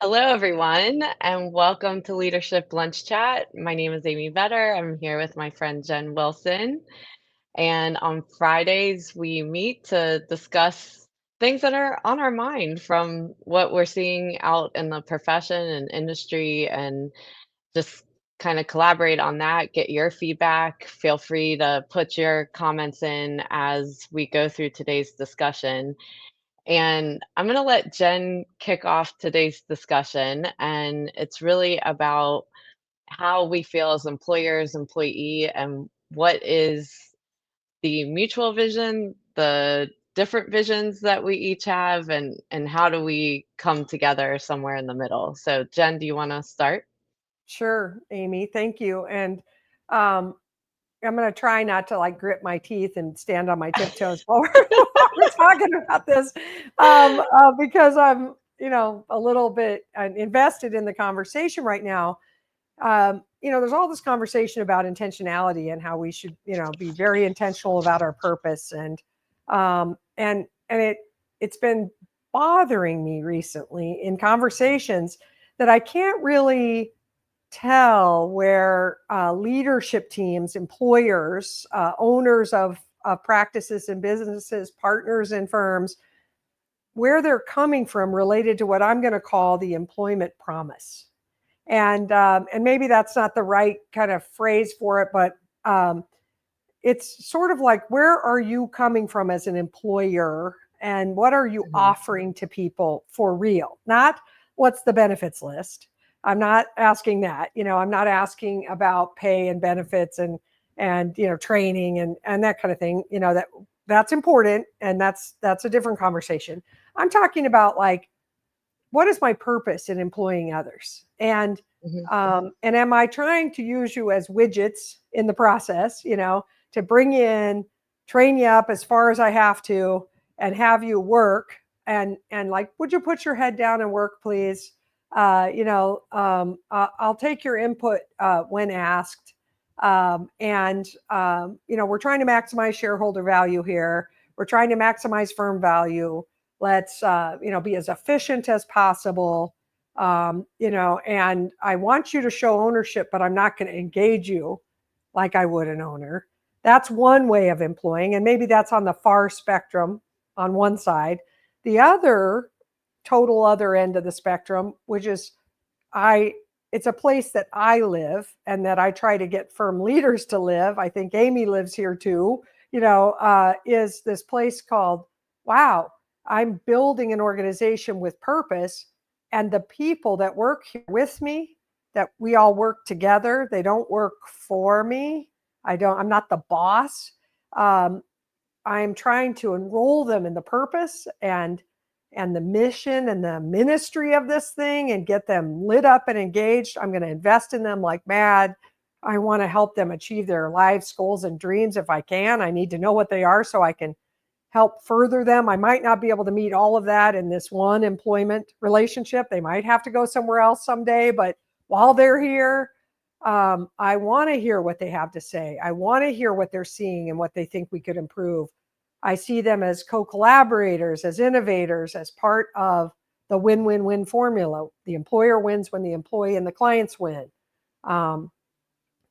Hello, everyone, and welcome to Leadership Lunch Chat. My name is Amy Vetter. I'm here with my friend Jen Wilson. And on Fridays, we meet to discuss things that are on our mind from what we're seeing out in the profession and industry, and just kind of collaborate on that, get your feedback. Feel free to put your comments in as we go through today's discussion. And I'm going to let Jen kick off today's discussion. And it's really about how we feel as employers, employee, and what is the mutual vision, the different visions that we each have, and how do we come together somewhere in the middle. So Jen, do you want to start? Sure, Amy. Thank you. And um, I'm going to try not to like grit my teeth and stand on my tiptoes while we're talking about this, because I'm, a little bit invested in the conversation right now. There's all this conversation about intentionality and how we should, be very intentional about our purpose, and it's been bothering me recently in conversations that I can't really tell where leadership teams, employers, owners of practices and businesses, partners in firms, where they're coming from related to what I'm going to call the employment promise. And maybe that's not the right kind of phrase for it, but it's sort of like, where are you coming from as an employer, and what are you Mhm. offering to people for real? Not what's the benefits list. I'm not asking that. I'm not asking about pay and benefits and training and that kind of thing. That's important, and that's a different conversation. I'm talking about, like, what is my purpose in employing others? Mhm. And am I trying to use you as widgets in the process, to bring you in, train you up as far as I have to, and have you work, and like, would you put your head down and work, please? I'll take your input when asked. We're trying to maximize shareholder value here. We're trying to maximize firm value. Let's be as efficient as possible. And I want you to show ownership, but I'm not going to engage you like I would an owner. That's one way of employing, and maybe that's on the far spectrum on one side. The other, total other end of the spectrum, which is, I it's a place that I live and that I try to get firm leaders to live. I think Amy lives here too. Is this place called, wow, I'm building an organization with purpose, and the people that work here with me, that we all work together. They don't work for me. I'm not the boss. Um, I'm trying to enroll them in the purpose and the mission and the ministry of this thing, and get them lit up and engaged. I'm going to invest in them like mad. I want to help them achieve their lives, goals, and dreams if I can. I need to know what they are so I can help further them. I might not be able to meet all of that in this one employment relationship. They might have to go somewhere else someday, but while they're here, I want to hear what they have to say. I want to hear what they're seeing and what they think we could improve. I see them as co-collaborators, as innovators, as part of the win-win-win formula. The employer wins when the employee and the clients win. Um,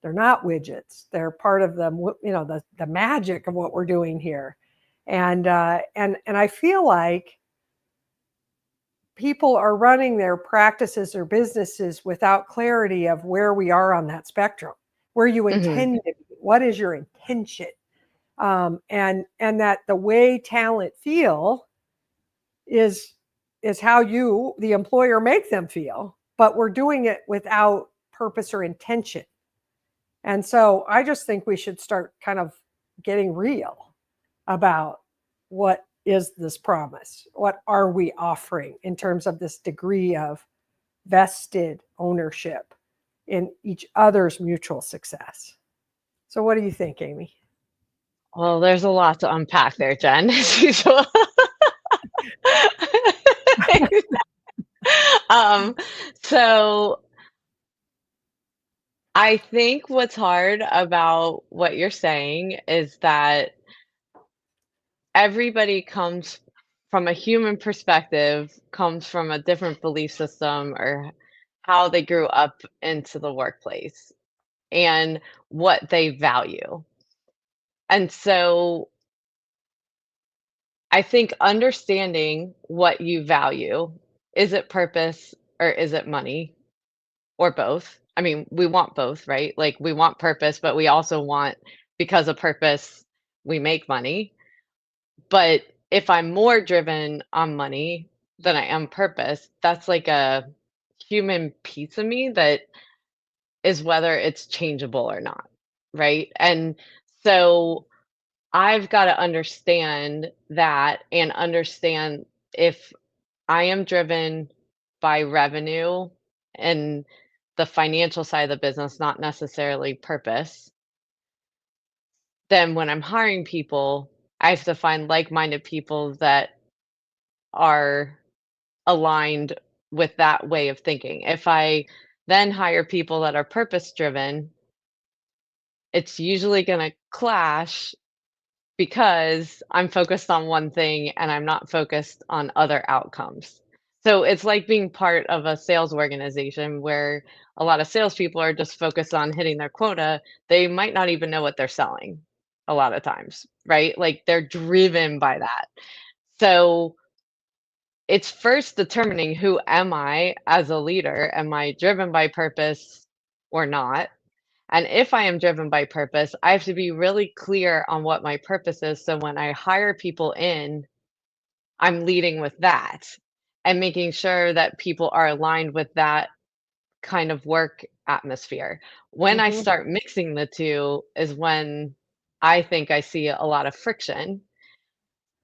they're not widgets. They're part of the magic of what we're doing here. And I feel like people are running their practices or businesses without clarity of where we are on that spectrum, where you Mhm. intend to be. What is your intention? And that the way talent feel is is how you, the employer, make them feel, but we're doing it without purpose or intention. And so I just think we should start kind of getting real about, what is this promise? What are we offering in terms of this degree of vested ownership in each other's mutual success? So, what do you think, Amy? Well, there's a lot to unpack there, Jen, as usual. um, so I think what's hard about what you're saying is that everybody comes from a human perspective comes from a different belief system or how they grew up into the workplace and what they value. And so I think understanding what you value, is it purpose or is it money or both? I mean, we want both, right? Like we want purpose, but we also want, because of purpose, we make money. But if I'm more driven on money than I am purpose, that's like a human piece of me that is whether it's changeable or not, right? And so I've got to understand that and understand if I am driven by revenue and the financial side of the business, not necessarily purpose, then when I'm hiring people, I have to find like-minded people that are aligned with that way of thinking. If I then hire people that are purpose driven, it's usually going to clash because I'm focused on one thing and I'm not focused on other outcomes. So it's like being part of a sales organization where a lot of salespeople are just focused on hitting their quota. They might not even know what they're selling a lot of times, right? Like they're driven by that. So it's first determining, who am I as a leader? Am I driven by purpose or not? And if I am driven by purpose, I have to be really clear on what my purpose is. So when I hire people in, I'm leading with that and making sure that people are aligned with that kind of work atmosphere. When I Mhm. start mixing the two is when I think I see a lot of friction.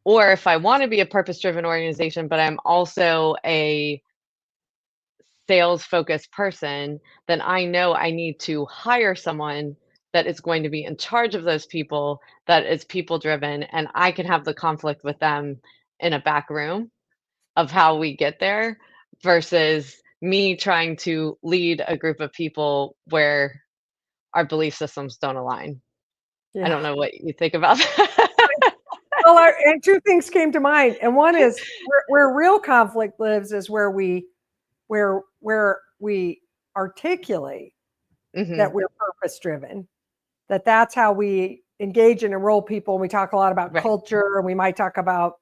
Or if I want to be a purpose driven organization, but I'm also a sales focused person, then I know I need to hire someone that is going to be in charge of those people, that is people driven, and I can have the conflict with them in a back room of how we get there versus me trying to lead a group of people where our belief systems don't align. I Yeah. don't know what you think about that. Well, and two things came to mind, and one is where real conflict lives is where we articulate that Mhm. we're purpose driven, that's how we engage and enroll people. We talk a lot about Right. culture, and we might talk about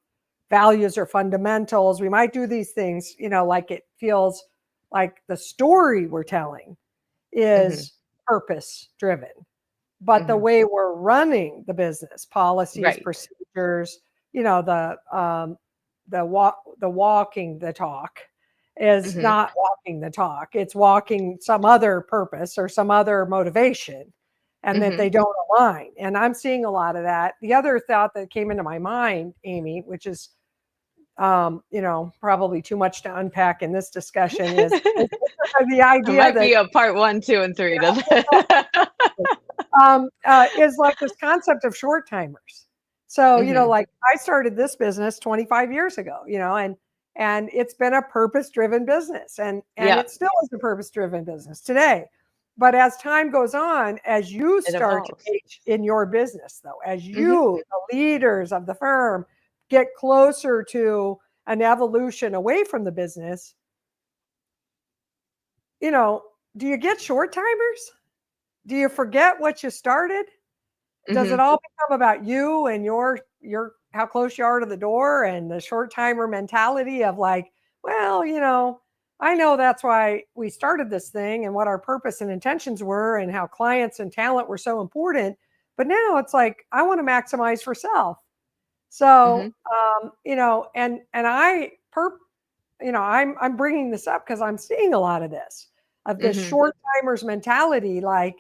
values or fundamentals. We might do these things, like it feels like the story we're telling Mhm. is purpose driven. But the Mhm. way we're running the business, policies, Right. procedures, the walking the talk is Mhm. not walking the talk. It's walking some other purpose or some other motivation, and that Mhm. they don't align. And I'm seeing a lot of that. The other thought that came into my mind, Amy, which is probably too much to unpack in this discussion, is the There idea might that be a part 1, 2, and 3 to that. is like this concept of short timers. So, Mhm. like I started this business 25 years ago, and it's been a purpose-driven business, and Yeah, it still is a purpose-driven business today. But as time goes on, as you it start to evolves. age in your business, though, as Mhm. you, the leaders of the firm, get closer to an evolution away from the business, you know, do you get short timers? Do you forget what you started? Does it Mhm. all become about you and your how close you are to the door and the short timer mentality of like, well, I know that's why we started this thing and what our purpose and intentions were and how clients and talent were so important. But now it's like I want to maximize for self. So, Mhm. and I'm bringing this up because I'm seeing a lot of this, of this Mhm. short timers mentality, like,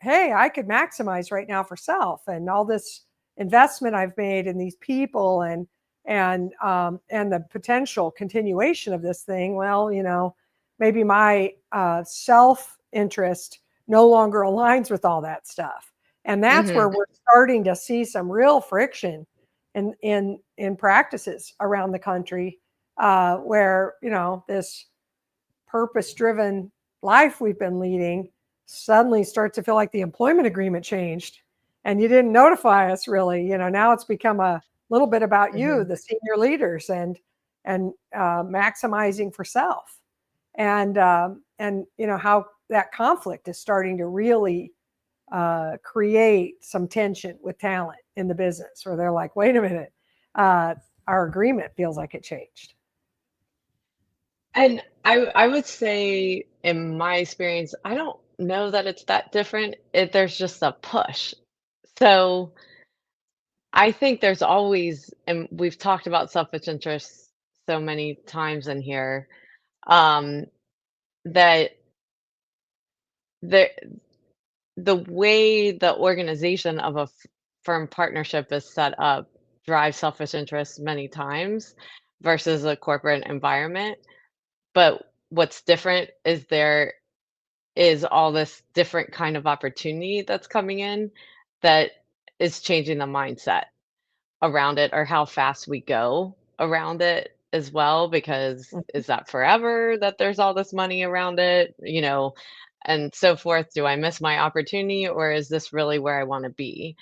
hey, I could maximize right now for self, and all this investment I've made in these people, and the potential continuation of this thing. Well, maybe my self interest no longer aligns with all that stuff, and that's where Mhm. we're starting to see some real friction in practices around the country, where this purpose driven life we've been leading suddenly starts to feel like the employment agreement changed and you didn't notify us, really. Now it's become little bit about you, Mhm. the senior leaders, and maximizing for self, and how that conflict is starting to really create some tension with talent in the business, where they're like, wait a minute, uh, our agreement feels like it changed. And I would say in my experience, I don't know that it's that different. There's just a push. So I think there's always, and we've talked about selfish interests so many times in here, um, that the the way the organization of a firm partnership is set up drives selfish interests many times versus a corporate environment. But what's different is there is all this different kind of opportunity that's coming in that is changing the mindset around it, or how fast we go around it as well, because Mhm. is that forever that there's all this money around it, and so forth? Do I miss my opportunity, or is this really where I want to be?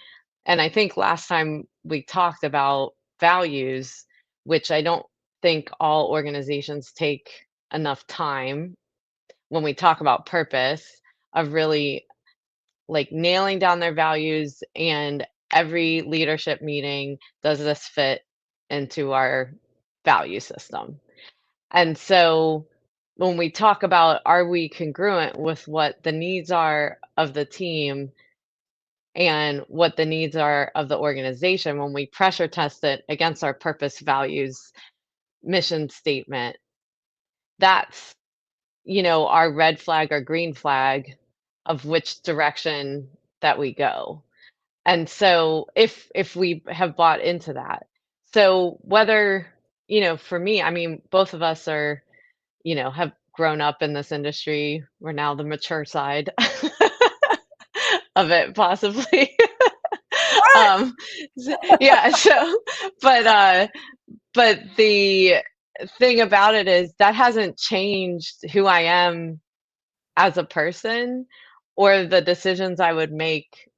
And I think last time we talked about values, which I don't think all organizations take enough time when we talk about purpose, of really like nailing down their values, and every leadership meeting, does this fit into our value system? And so when we talk about, are we congruent with what the needs are of the team and what the needs are of the organization, when we pressure test it against our purpose, values, mission statement, that's, our red flag or green flag of which direction that we go. And so if we have bought into that. So whether, for me, I mean, both of us are, have grown up in this industry. We're now the mature side of it, possibly. What? um yeah, so but but the thing about it is that hasn't changed who I am as a person, or the decisions I would make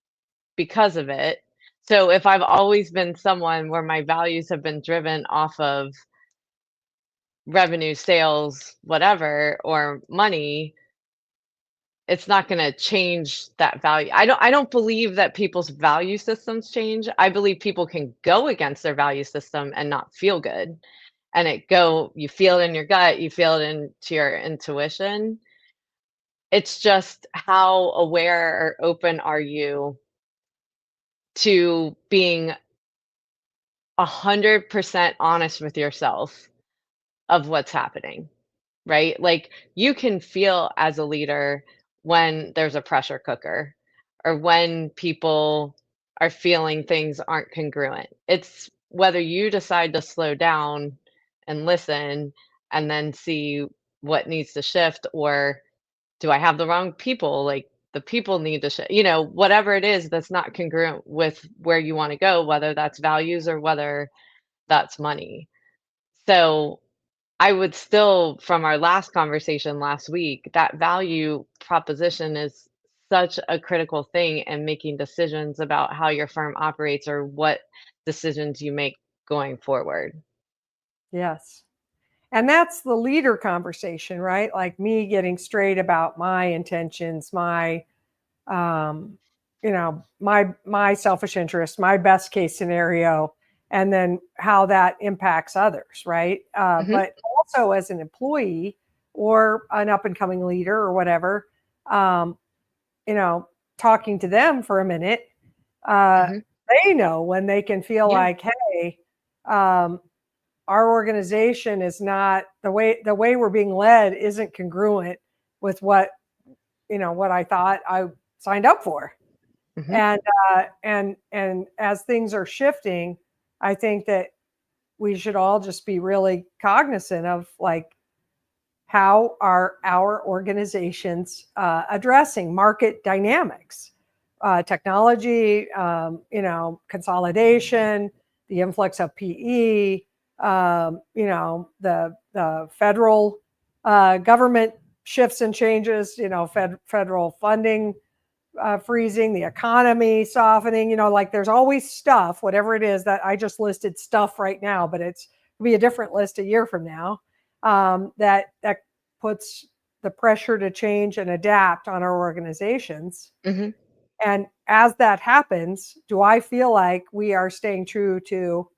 because of it. So if I've always been someone where my values have been driven off of revenue, sales, whatever, or money, it's not going to change that value. I don't believe that people's value systems change. I believe people can go against their value system and not feel good. And you feel it in your gut, you feel it into your intuition. It's just how aware or open are you to being 100% honest with yourself of what's happening, right? Like, you can feel as a leader when there's a pressure cooker, or when people are feeling things aren't congruent. It's whether you decide to slow down and listen, and then see what needs to shift, or do I have the wrong people? Like, the people need to shift, whatever it is that's not congruent with where you want to go, whether that's values or whether that's money. So I would still, from our last conversation last week, that value proposition is such a critical thing in making decisions about how your firm operates, or what decisions you make going forward. Yes. And that's the leader conversation, right? Like me getting straight about my intentions, um, my selfish interest, my best case scenario, and then how that impacts others, right? Mhm, But also as an employee or an up and coming leader or whatever, um, you know, talking to them for a minute, uh, mhm. they know when they can feel Yeah, like, hey, um, our organization is not the way we're being led isn't congruent with what I thought I signed up for. mhm. And as things are shifting, I think that we should all just be really cognizant of like how are our organizations addressing market dynamics, technology, consolidation, the influx of PE, the federal government shifts and changes, federal funding freezing, the economy softening, like there's always stuff, whatever it is that I just listed stuff right now, but it's be a different list a year from now. That puts the pressure to change and adapt on our organizations. Mhm. And as that happens, do I feel like we are staying true to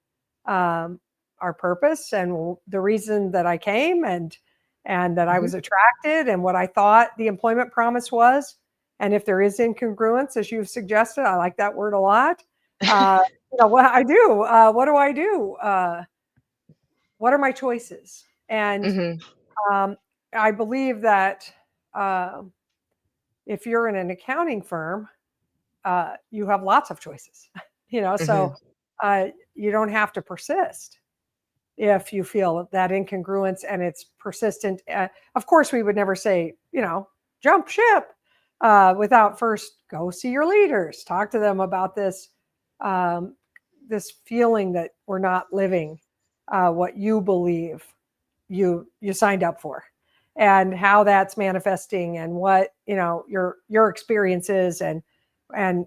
um, our purpose and the reason that I came, and that I Mhm. was attracted, and what I thought the employment promise was? And if there is incongruence, as you've suggested, I like that word a lot. Uh, what I do, what do I do? What are my choices? And Mhm. um, I believe that uh, if you're in an accounting firm, you have lots of choices. Mhm. So you don't have to persist if you feel that incongruence and it's persistent. Of course, we would never say, jump ship without first go see your leaders, talk to them about um, this feeling that we're not living what you believe you signed up for, and how that's manifesting, and what your experience is, and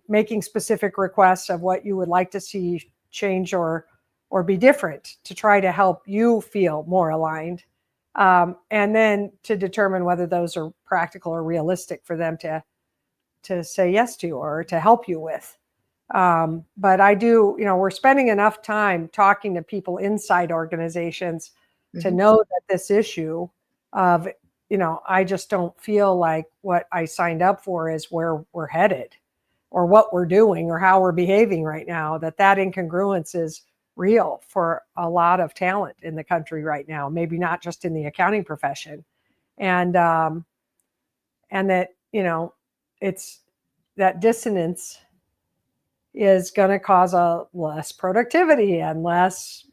making specific requests of what you would like to see change or be different to try to help you feel more aligned, and then to determine whether those are practical or realistic for them to say yes to or to help you with. But I do, we're spending enough time talking to people inside organizations to Mhm. know that this issue of, I just don't feel like what I signed up for is where we're headed, or what we're doing, or how we're behaving right now, that incongruence is real for a lot of talent in the country right now, maybe not just in the accounting profession. And that, it's that dissonance is going to cause a less productivity and less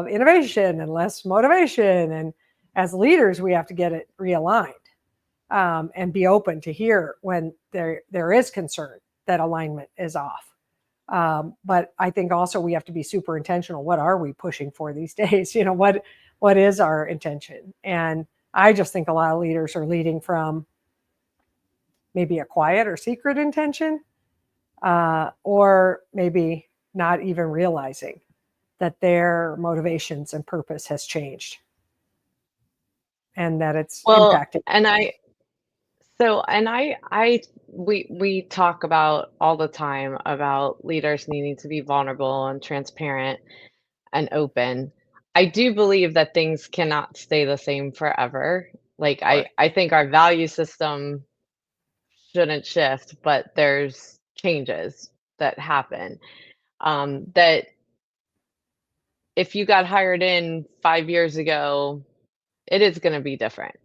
innovation and less motivation. And as leaders, we have to get it realigned, and be open to hear when there is concern that alignment is off. But I think also we have to be super intentional. What are we pushing for these days? What is our intention? And I just think a lot of leaders are leading from maybe a quiet or secret intention, or maybe not even realizing that their motivations and purpose has changed, and that it's Well, impacting. and I we talk about all the time about leaders needing to be vulnerable and transparent and open. I do believe that things cannot stay the same forever. Like Right. I think our value system shouldn't shift, but there's changes that happen. That if you got hired in 5 years ago, it is going to be different,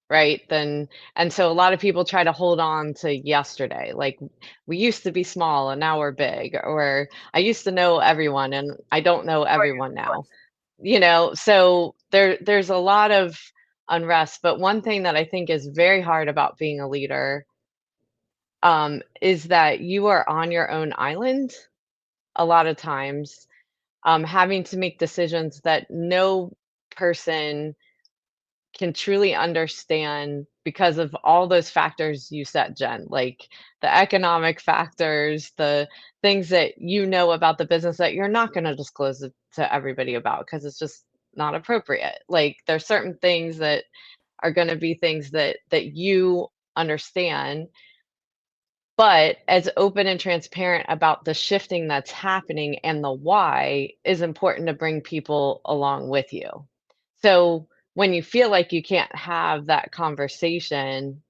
right? Then, and so a lot of people try to hold on to yesterday. Like we used to be small and now we're big, or I used to know everyone and I don't know Oh, yeah, everyone of now. course. So there's a lot of unrest. But one thing that I think is very hard about being a leader, is that you are on your own island a lot of times, having to make decisions that no person can truly understand because of all those factors you said, Jen, like the economic factors, the things that you know about the business that you're not going to disclose it to everybody about because it's just not appropriate. Like there's certain things that are going to be things that you understand, but as open and transparent about the shifting that's happening and the why is important to bring people along with you. So when you feel like you can't have that conversation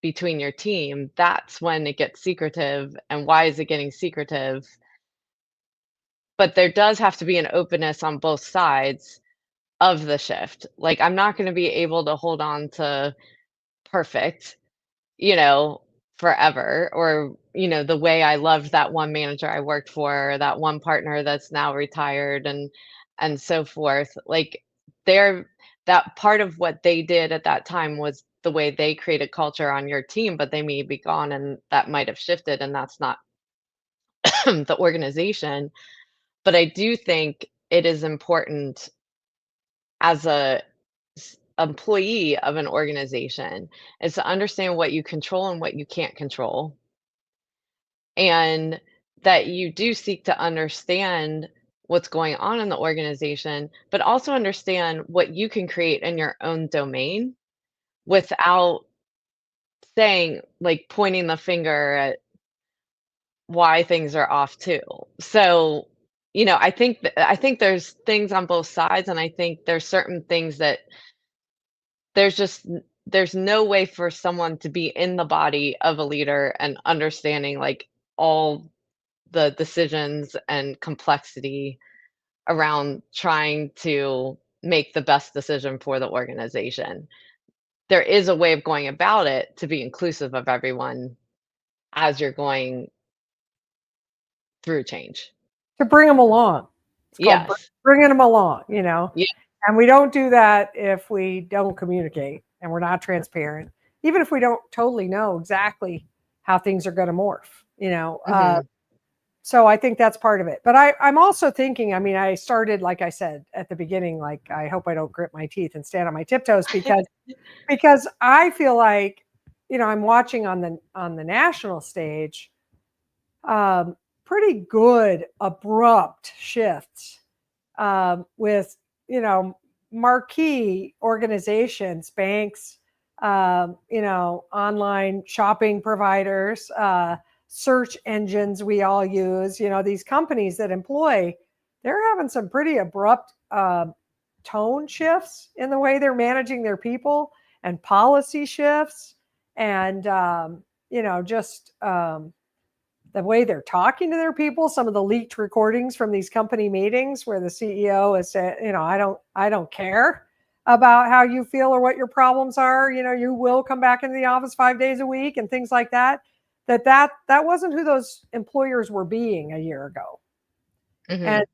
between your team, that's when it gets secretive. And why is it getting secretive? But there does have to be an openness on both sides of the shift. Like, I'm not going to be able to hold on to perfect, you know, forever, or, the way I loved that one manager I worked for, or that one partner that's now retired and so forth. Like they're that part of what they did at that time was the way they created culture on your team, but they may be gone and that might have shifted and that's not the organization. But I do think it is important as employee of an organization is to understand what you control and what you can't control, and that you do seek to understand what's going on in the organization, but also understand what you can create in your own domain without saying, like, pointing the finger at why things are off too. So, I think there's things on both sides, and I think there's certain things that there's no way for someone to be in the body of a leader and understanding, like, all the decisions and complexity around trying to make the best decision for the organization. There is a way of going about it to be inclusive of everyone as you're going through change. To bring them along. It's called Yes. bringing them along, you know. Yeah. And we don't do that if we don't communicate and we're not transparent, even if we don't totally know exactly how things are going to morph, you know. Mhm. So I think that's part of it. But I'm also thinking, I mean, I started, like I said at the beginning, like, I hope I don't grit my teeth and stand on my tiptoes because I feel like, you know, I'm watching on the national stage um, pretty good abrupt shifts with, you know, marquee organizations, banks, you know, online shopping providers, search engines we all use, you know, these companies that employ, they're having some pretty abrupt tone shifts in the way they're managing their people, and policy shifts, and, you know, just the way they're talking to their people, some of the leaked recordings from these company meetings where the CEO is saying, you know, I don't care about how you feel or what your problems are. You know, you will come back into the office 5 days a week and things like that. That wasn't who those employers were being a year ago. And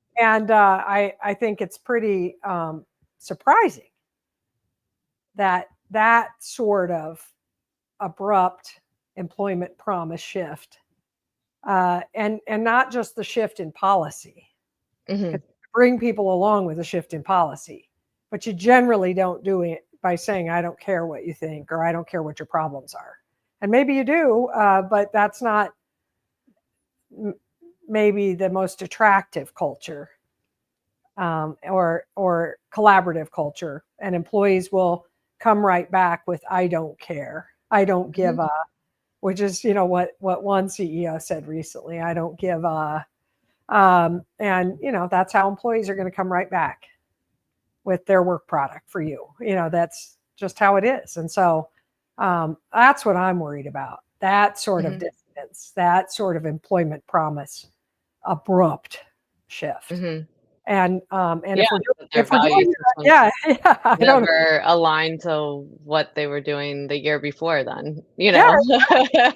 Mhm. I think it's pretty surprising that that sort of abrupt employment promise shift, and not just the shift in policy. Mhm. Bring people along with a shift in policy, but you generally don't do it by saying, "I don't care what you think," or "I don't care what your problems are." And maybe you do, but that's not maybe the most attractive culture, or collaborative culture. And employees will come right back with, "I don't care. I don't Mhm. give a," which is, you know, what one CEO said recently. "I don't give a." And you know, that's how employees are going to come right back with their work product for you. You know, that's just how it is. And so that's what I'm worried about. That sort of Mhm. dissonance, that sort of employment promise, abrupt shift. Mhm. And Yeah, that their if we're value doing that, systems yeah, yeah, I don't know. never aligned to what they were doing the year before then, you Yeah, know?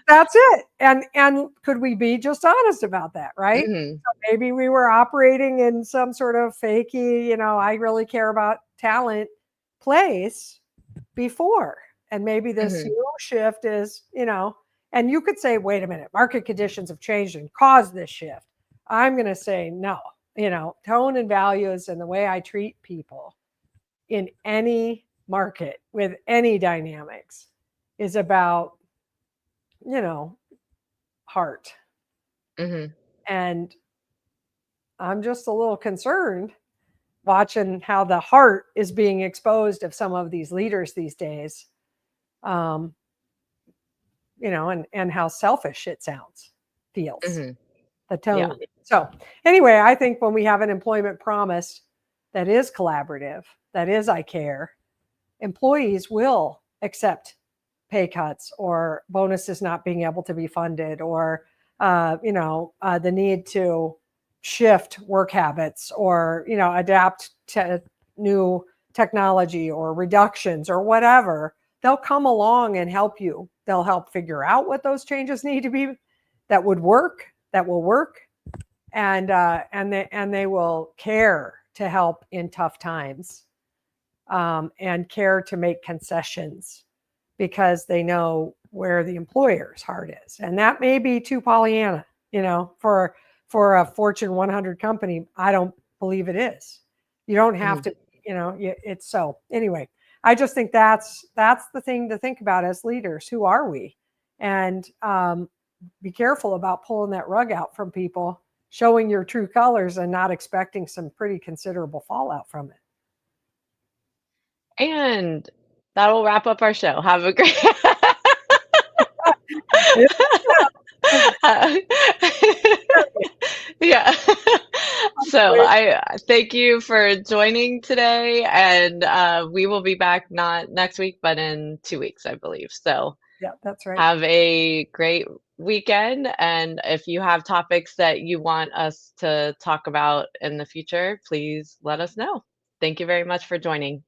that's it. And could we be just honest about that, right? Mhm. So maybe we were operating in some sort of fakey, you know, I really care about talent place before. And maybe this Mhm. huge shift is, you know, and you could say, wait a minute, market conditions have changed and caused this shift. I'm going to say no, you know, tone and values and the way I treat people in any market with any dynamics is about, you know, heart. Mhm. And I'm just a little concerned watching how the heart is being exposed of some of these leaders these days. Um, you know, and how selfish it feels, Mhm. the Yeah. tone. So anyway, I think when we have an employment promise that is collaborative, that is I care, employees will accept pay cuts or bonuses not being able to be funded, or the need to shift work habits, or you know, adapt to new technology or reductions or whatever. They'll come along and help you. They'll help figure out what those changes need to be, that would work, that will work, and they will care to help in tough times, and care to make concessions because they know where the employer's heart is. And that may be too Pollyanna, you know, for a Fortune 100 company. I don't believe it is. You don't have Mhm. to, you know, it's so anyway. I just think that's the thing to think about as leaders. Who are we? And be careful about pulling that rug out from people, showing your true colors and not expecting some pretty considerable fallout from it. And that will wrap up our show. Have a great Yeah. So I thank you for joining today, and we will be back not next week, but in 2 weeks, I believe. So Yeah, that's right. have a great weekend, and if you have topics that you want us to talk about in the future, please let us know. Thank you very much for joining.